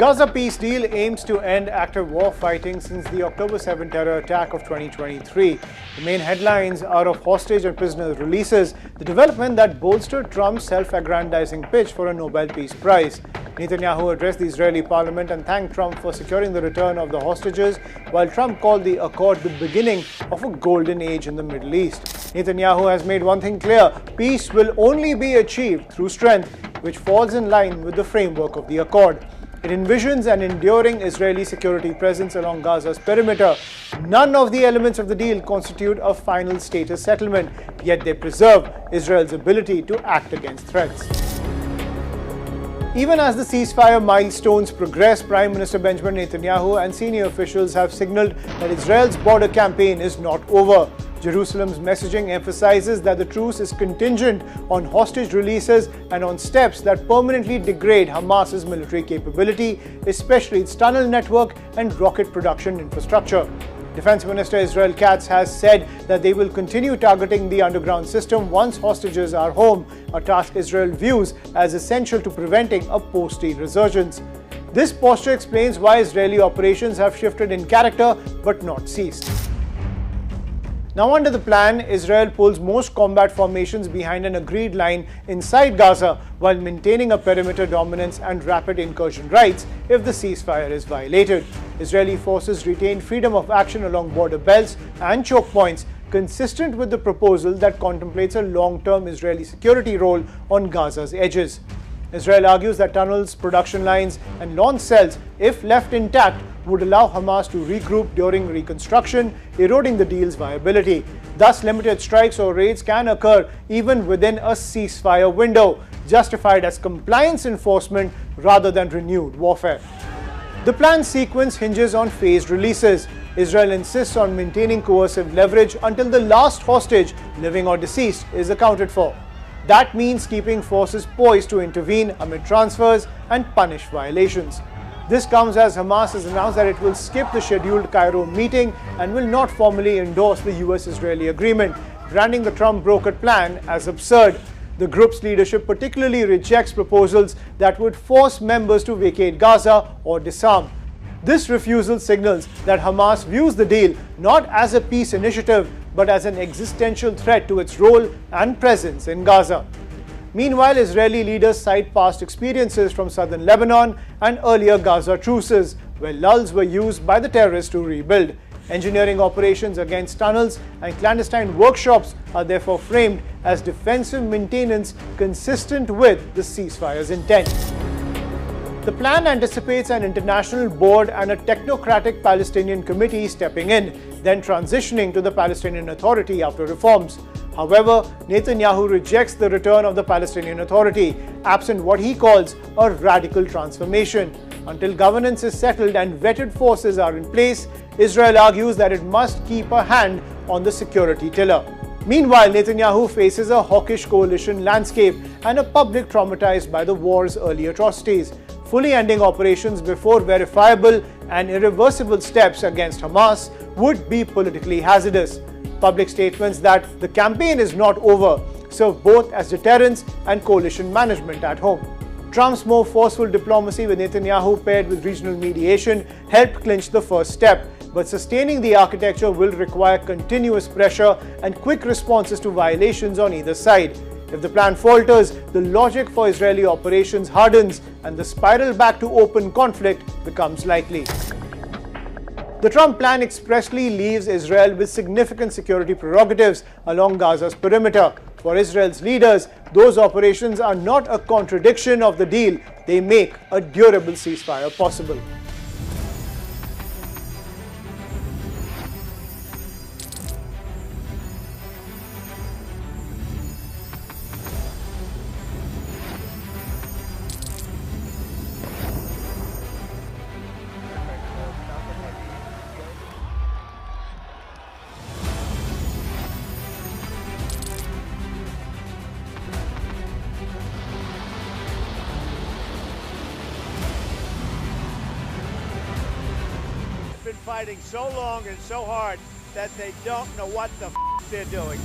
Gaza Peace Deal aims to end active war fighting since the October 7 terror attack of 2023. The main headlines are of hostage and prisoner releases, the development that bolstered Trump's self-aggrandizing pitch for a Nobel Peace Prize. Netanyahu addressed the Israeli parliament and thanked Trump for securing the return of the hostages, while Trump called the accord the beginning of a golden age in the Middle East. Netanyahu has made one thing clear: peace will only be achieved through strength, which falls in line with the framework of the accord. It envisions an enduring Israeli security presence along Gaza's perimeter. None of the elements of the deal constitute a final status settlement, yet they preserve Israel's ability to act against threats. Even as the ceasefire milestones progress, Prime Minister Benjamin Netanyahu and senior officials have signaled that Israel's border campaign is not over. Jerusalem's messaging emphasizes that the truce is contingent on hostage releases and on steps that permanently degrade Hamas's military capability, especially its tunnel network and rocket production infrastructure. Defense Minister Israel Katz has said that they will continue targeting the underground system once hostages are home, a task Israel views as essential to preventing a post-deal resurgence. This posture explains why Israeli operations have shifted in character but not ceased. Now, under the plan, Israel pulls most combat formations behind an agreed line inside Gaza while maintaining a perimeter dominance and rapid incursion rights if the ceasefire is violated. Israeli forces retain freedom of action along border belts and choke points, consistent with the proposal that contemplates a long-term Israeli security role on Gaza's edges. Israel argues that tunnels, production lines, and launch cells, if left intact, would allow Hamas to regroup during reconstruction, eroding the deal's viability. Thus, limited strikes or raids can occur even within a ceasefire window, justified as compliance enforcement rather than renewed warfare. The planned sequence hinges on phased releases. Israel insists on maintaining coercive leverage until the last hostage, living or deceased, is accounted for. That means keeping forces poised to intervene amid transfers and punish violations. This comes as Hamas has announced that it will skip the scheduled Cairo meeting and will not formally endorse the US-Israeli agreement, branding the Trump-brokered plan as absurd. The group's leadership particularly rejects proposals that would force members to vacate Gaza or disarm. This refusal signals that Hamas views the deal not as a peace initiative, but as an existential threat to its role and presence in Gaza. Meanwhile, Israeli leaders cite past experiences from southern Lebanon and earlier Gaza truces, where lulls were used by the terrorists to rebuild. Engineering operations against tunnels and clandestine workshops are therefore framed as defensive maintenance consistent with the ceasefire's intent. The plan anticipates an international board and a technocratic Palestinian committee stepping in, then transitioning to the Palestinian Authority after reforms. However, Netanyahu rejects the return of the Palestinian Authority, absent what he calls a radical transformation. Until governance is settled and vetted forces are in place, Israel argues that it must keep a hand on the security tiller. Meanwhile, Netanyahu faces a hawkish coalition landscape and a public traumatized by the war's early atrocities. Fully ending operations before verifiable and irreversible steps against Hamas would be politically hazardous. Public statements that the campaign is not over serve both as deterrence and coalition management at home. Trump's more forceful diplomacy with Netanyahu paired with regional mediation helped clinch the first step, but sustaining the architecture will require continuous pressure and quick responses to violations on either side. If the plan falters, the logic for Israeli operations hardens and the spiral back to open conflict becomes likely. The Trump plan expressly leaves Israel with significant security prerogatives along Gaza's perimeter. For Israel's leaders, those operations are not a contradiction of the deal. They make a durable ceasefire possible. Fighting so long and so hard that they don't know what the they're doing.